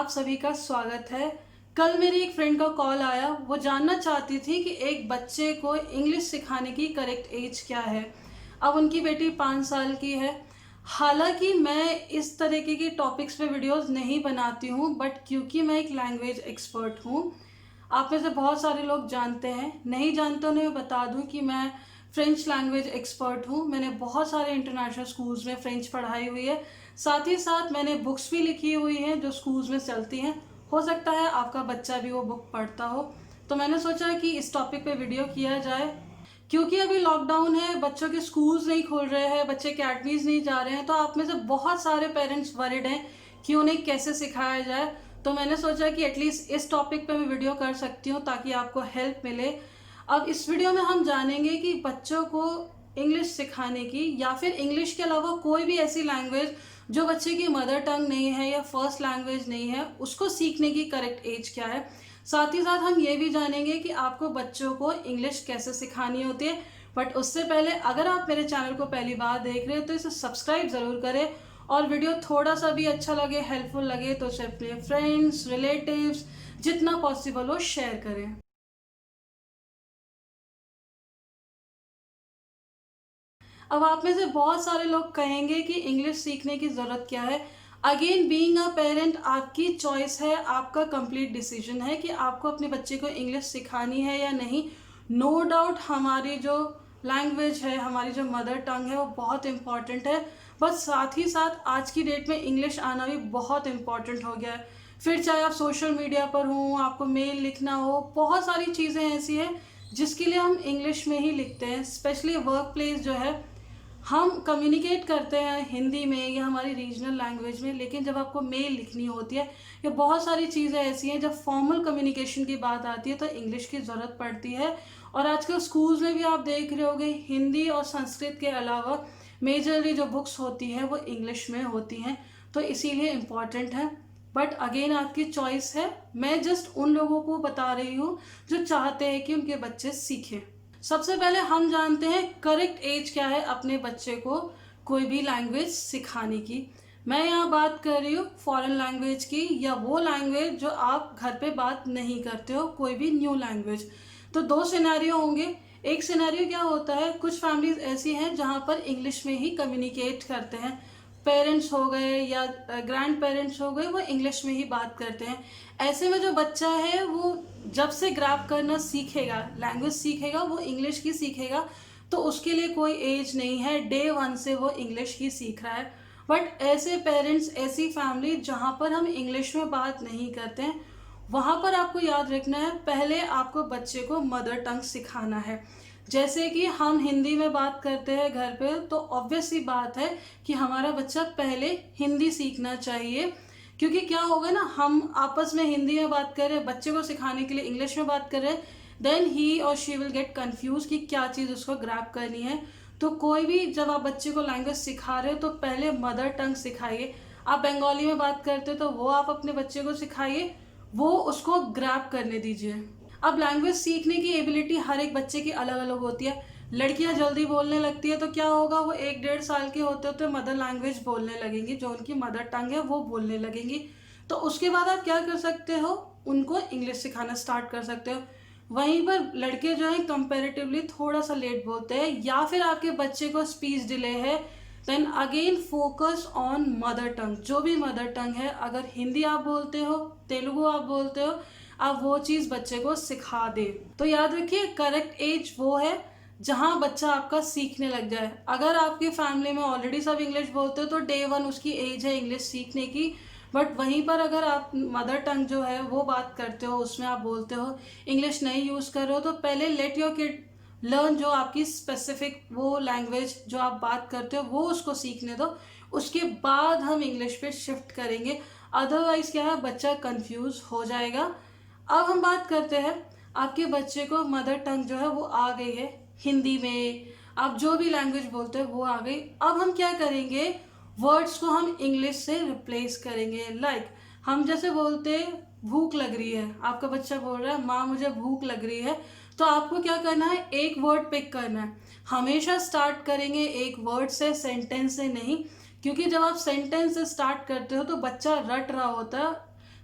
आप सभी का स्वागत है। कल मेरी एक फ्रेंड का कॉल आया, वो जानना चाहती थी कि एक बच्चे को इंग्लिश सिखाने की करेक्ट एज क्या है। अब उनकी बेटी 5 साल की है। हालांकि मैं इस तरीके के टॉपिक्स पे वीडियोस नहीं बनाती हूँ, बट क्योंकि मैं एक लैंग्वेज एक्सपर्ट हूँ, आप में से बहुत सारे लोग जानते हैं, नहीं जानते उन्हें मैं बता दूं कि मैं फ्रेंच लैंग्वेज एक्सपर्ट हूँ। मैंने बहुत सारे इंटरनेशनल स्कूल्स में फ्रेंच पढ़ाई हुई है। साथ ही साथ मैंने बुक्स भी लिखी हुई हैं जो स्कूल्स में चलती हैं। हो सकता है आपका बच्चा भी वो बुक पढ़ता हो, तो मैंने सोचा कि इस टॉपिक पे वीडियो किया जाए। क्योंकि अभी लॉकडाउन है, बच्चों के स्कूल्स नहीं खुल रहे हैं, बच्चे अकेडमीज नहीं जा रहे हैं, तो आप में से बहुत सारे पेरेंट्स वरिड हैं कि उन्हें कैसे सिखाया जाए। तो मैंने सोचा कि एटलीस्ट इस टॉपिक पे मैं वीडियो कर सकती हूँ ताकि आपको हेल्प मिले। अब इस वीडियो में हम जानेंगे कि बच्चों को इंग्लिश सिखाने की या फिर इंग्लिश के अलावा कोई भी ऐसी लैंग्वेज जो बच्चे की मदर टंग नहीं है या फर्स्ट लैंग्वेज नहीं है, उसको सीखने की करेक्ट एज क्या है। साथ ही साथ हम ये भी जानेंगे कि आपको बच्चों को इंग्लिश कैसे सिखानी होती है। बट उससे पहले अगर आप मेरे चैनल को पहली बार देख रहे हैं तो इसे सब्सक्राइब ज़रूर करें, और वीडियो थोड़ा सा भी अच्छा लगे, हेल्पफुल लगे, तो उसे अपने फ्रेंड्स, रिलेटिव्स जितना पॉसिबल हो शेयर करें। अब आप में से बहुत सारे लोग कहेंगे कि इंग्लिश सीखने की ज़रूरत क्या है। अगेन, बीइंग अ पेरेंट आपकी चॉइस है, आपका कंप्लीट डिसीजन है कि आपको अपने बच्चे को इंग्लिश सिखानी है या नहीं। नो डाउट हमारी जो लैंग्वेज है, हमारी जो मदर टंग है, वो बहुत इम्पॉर्टेंट है। बस साथ ही साथ आज की डेट में इंग्लिश आना भी बहुत इम्पॉर्टेंट हो गया है। फिर चाहे आप सोशल मीडिया पर हो, आपको मेल लिखना हो, बहुत सारी चीज़ें ऐसी हैं जिसके लिए हम इंग्लिश में ही लिखते हैं। स्पेशली वर्क प्लेस जो है, हम कम्युनिकेट करते हैं हिंदी में या हमारी रीजनल लैंग्वेज में, लेकिन जब आपको मेल लिखनी होती है या बहुत सारी चीज़ें ऐसी हैं, जब फॉर्मल कम्युनिकेशन की बात आती है तो इंग्लिश की ज़रूरत पड़ती है। और आजकल स्कूल्स में भी आप देख रहे होंगे, हिंदी और संस्कृत के अलावा मेजरली जो बुक्स होती हैं वो इंग्लिश में होती हैं, तो इसीलिए इम्पॉर्टेंट है। बट अगेन आपकी चॉइस है, मैं जस्ट उन लोगों को बता रही हूँ जो चाहते हैं कि उनके बच्चे सीखें। सबसे पहले हम जानते हैं करेक्ट एज क्या है अपने बच्चे को कोई भी लैंग्वेज सिखाने की। मैं यहाँ बात कर रही हूँ फॉरेन लैंग्वेज की, या वो लैंग्वेज जो आप घर पे बात नहीं करते हो, कोई भी न्यू लैंग्वेज। तो दो सिनेरियो होंगे। एक सिनेरियो क्या होता है, कुछ फैमिलीज ऐसी हैं जहाँ पर इंग्लिश में ही कम्युनिकेट करते हैं। पेरेंट्स हो गए या ग्रैंड पेरेंट्स हो गए, वो इंग्लिश में ही बात करते हैं। ऐसे में जो बच्चा है वो जब से ग्रैब करना सीखेगा, लैंग्वेज सीखेगा, वो इंग्लिश की सीखेगा। तो उसके लिए कोई एज नहीं है, डे वन से वो इंग्लिश ही सीख रहा है। बट ऐसे पेरेंट्स, ऐसी फैमिली जहाँ पर हम इंग्लिश में बात नहीं करते हैं, वहाँ पर आपको याद रखना है, पहले आपको बच्चे को मदर टंग सिखाना है। जैसे कि हम हिंदी में बात करते हैं घर पे, तो ऑब्वियस सी बात है कि हमारा बच्चा पहले हिंदी सीखना चाहिए। क्योंकि क्या होगा ना, हम आपस में हिंदी में बात कर रहे हैं, बच्चे को सिखाने के लिए इंग्लिश में बात कर रहे हैं, देन ही और शी विल गेट कंफ्यूज कि क्या चीज़ उसको ग्रैब करनी है। तो कोई भी जब आप बच्चे को लैंग्वेज सिखा रहे हो तो पहले मदर टंग सिखाइए। आप बंगाली में बात करते हो तो वो आप अपने बच्चे को सिखाइए, वो उसको ग्रैब करने दीजिए। अब लैंग्वेज सीखने की एबिलिटी हर एक बच्चे की अलग अलग होती है। लड़कियां जल्दी बोलने लगती है तो क्या होगा, वो 1-1.5 साल के होते होते मदर लैंग्वेज बोलने लगेंगी, जो उनकी मदर टंग है वो बोलने लगेंगी। तो उसके बाद आप क्या कर सकते हो, उनको इंग्लिश सिखाना स्टार्ट कर सकते हो। वहीं पर लड़के जो हैं कंपैरेटिवली थोड़ा सा लेट बोलते हैं, या फिर आपके बच्चे को स्पीच डिले है, then again focus on mother tongue. जो भी मदर टंग है, अगर हिंदी आप बोलते हो, तेलुगु आप बोलते हो, आप वो चीज़ बच्चे को सिखा दे। तो याद रखिए, करेक्ट एज वो है जहाँ बच्चा आपका सीखने लग जाए। अगर आपकी फैमिली में ऑलरेडी सब इंग्लिश बोलते हो तो डे वन उसकी एज है इंग्लिश सीखने की। बट वहीं पर अगर आप मदर टंग जो है वो बात करते हो, उसमें आप बोलते हो, इंग्लिश नहीं यूज़ कर रहे हो, तो पहले लेट योर किड लर्न जो आपकी स्पेसिफिक वो लैंग्वेज जो आप बात करते हो वो उसको सीखने दो। उसके बाद हम इंग्लिश पे शिफ्ट करेंगे। अदरवाइज क्या है, बच्चा कंफ्यूज हो जाएगा। अब हम बात करते हैं, आपके बच्चे को मदर टंग जो है वो आ गई है, हिंदी में आप जो भी लैंग्वेज बोलते हो वो आ गई। अब हम क्या करेंगे, वर्ड्स को हम इंग्लिश से रिप्लेस करेंगे। लाइक हम जैसे बोलते हैं भूख लग रही है, आपका बच्चा बोल रहा है माँ मुझे भूख लग रही है, तो आपको क्या करना है, एक वर्ड पिक करना है। हमेशा स्टार्ट करेंगे एक वर्ड से, सेंटेंस से नहीं। क्योंकि जब आप सेंटेंस से स्टार्ट करते हो तो बच्चा रट रहा होता है,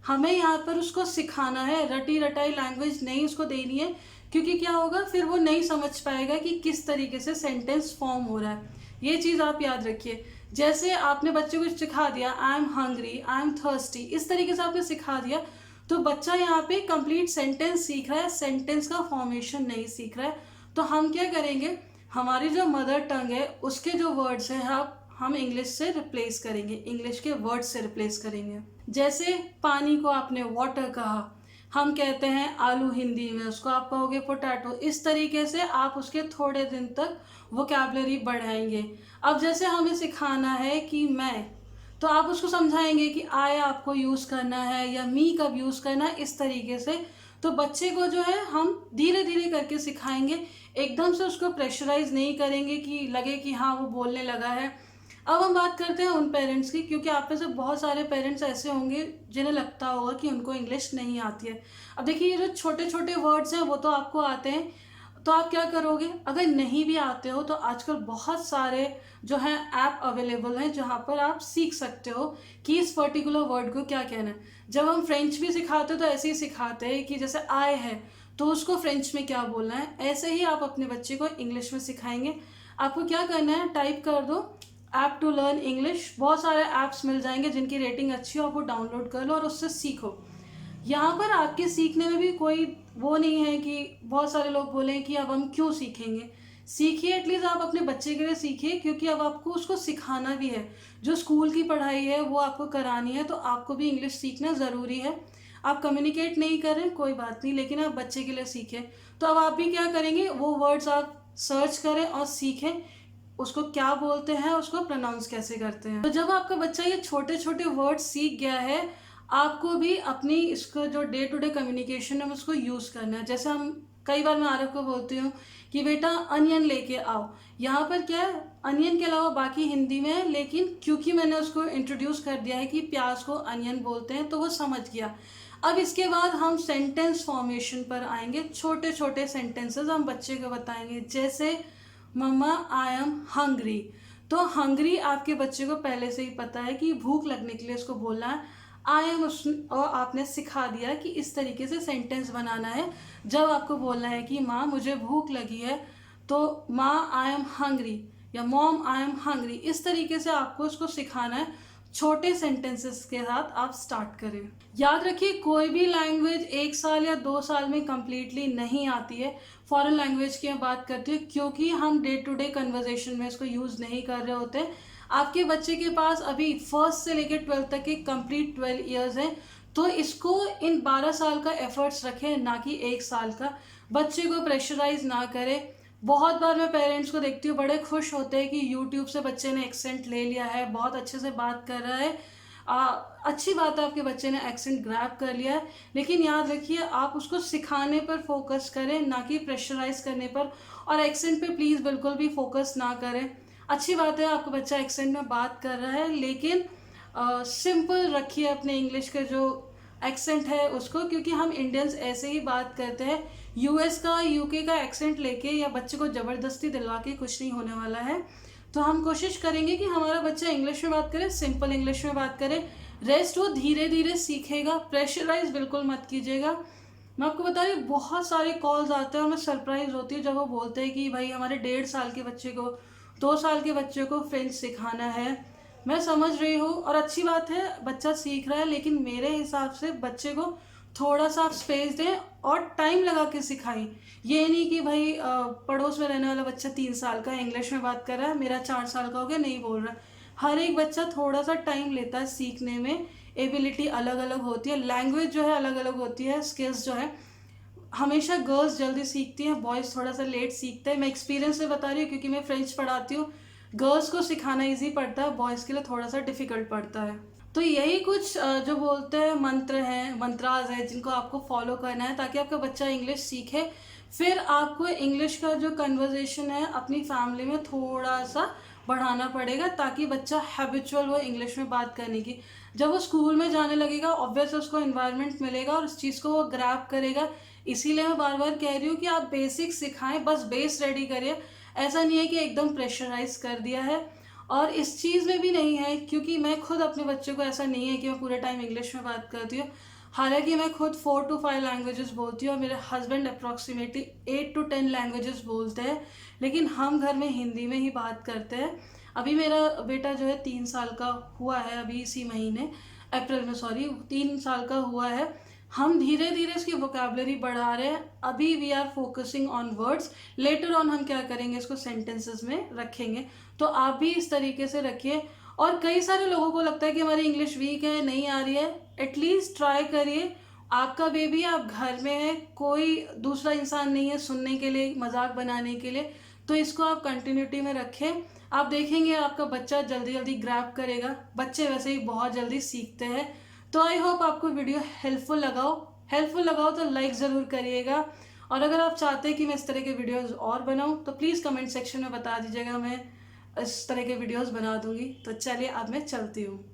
हमें यहाँ पर उसको सिखाना है, रटी रटाई लैंग्वेज नहीं उसको देनी है, क्योंकि क्या होगा फिर वो नहीं समझ पाएगा कि किस तरीके से सेंटेंस फॉर्म हो रहा है। ये चीज़ आप याद रखिए। जैसे आपने बच्चे को सिखा दिया I am hungry, I am thirsty, इस तरीके से आपने सिखा दिया तो बच्चा यहाँ पे कंप्लीट सेंटेंस सीख रहा है, सेंटेंस का फॉर्मेशन नहीं सीख रहा है। तो हम क्या करेंगे, हमारी जो मदर टंग है उसके जो वर्ड्स हैं हम इंग्लिश से रिप्लेस करेंगे, इंग्लिश के वर्ड्स से रिप्लेस करेंगे। जैसे पानी को आपने वाटर कहा, हम कहते हैं आलू हिंदी में, उसको आप कहोगे पोटैटो। इस तरीके से आप उसके थोड़े दिन तक वोकैबलरी बढ़ाएंगे। अब जैसे हमें सिखाना है कि मैं, तो आप उसको समझाएंगे कि आई आपको यूज़ करना है या मी कब यूज़ करना है, इस तरीके से। तो बच्चे को जो है हम धीरे धीरे करके सिखाएंगे, एकदम से उसको प्रेशराइज नहीं करेंगे कि लगे कि हाँ वो बोलने लगा है। अब हम बात करते हैं उन पेरेंट्स की, क्योंकि आप में से बहुत सारे पेरेंट्स ऐसे होंगे जिन्हें लगता होगा कि उनको इंग्लिश नहीं आती है। अब देखिए ये जो छोटे छोटे वर्ड्स हैं वो तो आपको आते हैं, तो आप क्या करोगे, अगर नहीं भी आते हो तो आजकल बहुत सारे जो हैं ऐप अवेलेबल हैं जहाँ पर आप सीख सकते हो कि इस पर्टिकुलर वर्ड को क्या कहना है। जब हम फ्रेंच भी सिखाते हो तो ऐसे ही सिखाते हैं कि जैसे आए है तो उसको फ्रेंच में क्या बोलना है, ऐसे ही आप अपने बच्चे को इंग्लिश में सिखाएंगे। आपको क्या करना है, टाइप कर दो ऐप टू लर्न इंग्लिश, बहुत सारे ऐप्स मिल जाएंगे जिनकी रेटिंग अच्छी हो, आप वो डाउनलोड कर लो और उससे सीखो। यहाँ पर आपके सीखने में भी कोई वो नहीं है कि बहुत सारे लोग बोलें कि अब हम क्यों सीखेंगे। सीखिए, एटलीस्ट आप अपने बच्चे के लिए सीखिए, क्योंकि अब आपको उसको सिखाना भी है। जो स्कूल की पढ़ाई है वो आपको करानी है, तो आपको भी इंग्लिश सीखना ज़रूरी है। आप कम्युनिकेट नहीं कर रहे कोई बात नहीं, लेकिन आप बच्चे के लिए सीखें। तो अब आप भी क्या करेंगे, वो वर्ड्स आप सर्च करें और सीखें उसको क्या बोलते हैं, उसको प्रोनाउंस कैसे करते हैं। तो जब आपका बच्चा ये छोटे छोटे वर्ड सीख गया है, आपको भी अपनी इसको जो डे टू डे कम्युनिकेशन है उसको यूज़ करना है। जैसे हम कई बार मैं आरव को बोलती हूँ कि बेटा अनियन लेके आओ, यहाँ पर क्या है अनियन के अलावा बाकी हिंदी में है, लेकिन क्योंकि मैंने उसको इंट्रोड्यूस कर दिया है कि प्याज को अनियन बोलते हैं तो वो समझ गया। अब इसके बाद हम सेंटेंस फॉर्मेशन पर आएंगे, छोटे छोटे सेंटेंसेस हम बच्चे को बताएंगे। जैसे मम्मा आई एम हंग्री, तो हंग्री आपके बच्चे को पहले से ही पता है कि भूख लगने के लिए उसको बोलना है। आई एम और आपने सिखा दिया कि इस तरीके से सेंटेंस बनाना है। जब आपको बोलना है कि माँ मुझे भूख लगी है, तो माँ आई एम हंग्री या मॉम आई एम हंग्री, इस तरीके से आपको उसको सिखाना है। छोटे सेंटेंसेस के साथ आप स्टार्ट करें। याद रखिए कोई भी लैंग्वेज 1 साल या 2 साल में कम्प्लीटली नहीं आती है। फॉरेन लैंग्वेज की मैं बात करती हूँ क्योंकि हम डे टू डे कन्वर्जेशन में इसको यूज़ नहीं कर रहे होते। आपके बच्चे के पास अभी फर्स्ट से लेकर 12th तक के कंप्लीट 12 ईयर्स हैं, तो इसको इन 12 साल का एफर्ट्स रखें, ना कि 1 साल का। बच्चे को प्रेशराइज ना करें। बहुत बार मैं पेरेंट्स को देखती हूँ बड़े खुश होते हैं कि यूट्यूब से बच्चे ने एक्सेंट ले लिया है, बहुत अच्छे से बात कर रहा है। अच्छी बात है आपके बच्चे ने एक्सेंट ग्रैब कर लिया है, लेकिन याद रखिए आप उसको सिखाने पर फोकस करें, ना कि प्रेशराइज करने पर। और एक्सेंट पे प्लीज़ बिल्कुल भी फोकस ना करें। अच्छी बात है आपका बच्चा एक्सेंट में बात कर रहा है, लेकिन सिंपल रखिए अपने इंग्लिश का जो एक्सेंट है उसको, क्योंकि हम इंडियंस ऐसे ही बात करते हैं। यूएस का यूके का एक्सेंट लेके या बच्चे को ज़बरदस्ती दिलवा के कुछ नहीं होने वाला है। तो हम कोशिश करेंगे कि हमारा बच्चा इंग्लिश में बात करे, सिंपल इंग्लिश में बात करे। रेस्ट वो धीरे धीरे सीखेगा, प्रेशराइज बिल्कुल मत कीजिएगा। मैं आपको बता रही हूँ बहुत सारे कॉल्स आते हैं और मैं सरप्राइज होती हूँ जब वो बोलते हैं कि भाई हमारे 1.5 साल के बच्चे को 2 साल के बच्चे को फ्रेंच सिखाना है। मैं समझ रही हूँ और अच्छी बात है बच्चा सीख रहा है, लेकिन मेरे हिसाब से बच्चे को थोड़ा सा आप स्पेस दें और टाइम लगा के सिखाएं। ये नहीं कि भाई पड़ोस में रहने वाला बच्चा 3 साल का इंग्लिश में बात कर रहा है, मेरा 4 साल का हो गया नहीं बोल रहा है। हर एक बच्चा थोड़ा सा टाइम लेता है सीखने में। एबिलिटी अलग अलग होती है, लैंग्वेज जो है अलग अलग होती है, स्किल्स जो है हमेशा गर्ल्स जल्दी सीखती हैं, बॉयज़ थोड़ा सा लेट सीखते हैं। मैं एक्सपीरियंस से बता रही हूँ क्योंकि मैं फ्रेंच पढ़ाती हूँ। गर्ल्स को सिखाना इजी पड़ता है, बॉयज़ के लिए थोड़ा सा डिफ़िकल्ट पड़ता है। तो यही कुछ जो बोलते हैं मंत्र हैं, मंत्राज हैं, जिनको आपको फॉलो करना है ताकि आपका बच्चा इंग्लिश सीखे। फिर आपको इंग्लिश का जो कन्वर्जेशन है अपनी फैमिली में थोड़ा सा बढ़ाना पड़ेगा ताकि बच्चा हैबिचुअल हो इंग्लिश में बात करने की। जब वो स्कूल में जाने लगेगा ऑब्वियस उसको इन्वायरमेंट मिलेगा और उस चीज़ को वो ग्रैब करेगा। इसीलिए मैं बार बार कह रही हूँ कि आप बेसिक सिखाएं, बस बेस रेडी करिए। ऐसा नहीं है कि एकदम प्रेशराइज कर दिया है। और इस चीज़ में भी नहीं है, क्योंकि मैं खुद अपने बच्चों को, ऐसा नहीं है कि मैं पूरे टाइम इंग्लिश में बात करती हूँ। हालांकि मैं खुद 4 to 5 लैंग्वेजेस बोलती हूँ और मेरे हस्बैंड अप्रॉक्सीमेटली 8 to 10 लैंग्वेजेस बोलते हैं, लेकिन हम घर में हिंदी में ही बात करते हैं। अभी मेरा बेटा जो है 3 साल का हुआ है, अभी इसी महीने अप्रैल में, सॉरी 3 साल का हुआ है। हम धीरे धीरे इसकी वोकेबलरी बढ़ा रहे हैं। अभी we are focusing on words, later on हम क्या करेंगे, इसको सेंटेंसेस में रखेंगे। तो आप भी इस तरीके से रखिए। और कई सारे लोगों को लगता है कि हमारी इंग्लिश वीक है, नहीं आ रही है, एटलीस्ट ट्राई करिए। आपका बेबी, आप घर में है, कोई दूसरा इंसान नहीं है सुनने के लिए, मजाक बनाने के लिए। तो इसको आप कंटिन्यूटी में रखें। आप देखेंगे आपका बच्चा जल्दी जल्दी ग्रैब करेगा। बच्चे वैसे ही बहुत जल्दी सीखते हैं। तो आई होप आपको वीडियो हेल्पफुल लगाओ तो लाइक ज़रूर करिएगा। और अगर आप चाहते हैं कि मैं इस तरह के वीडियोस और बनाऊं तो प्लीज़ कमेंट सेक्शन में बता दीजिएगा, मैं इस तरह के वीडियोस बना दूंगी। तो चलिए अब मैं चलती हूँ।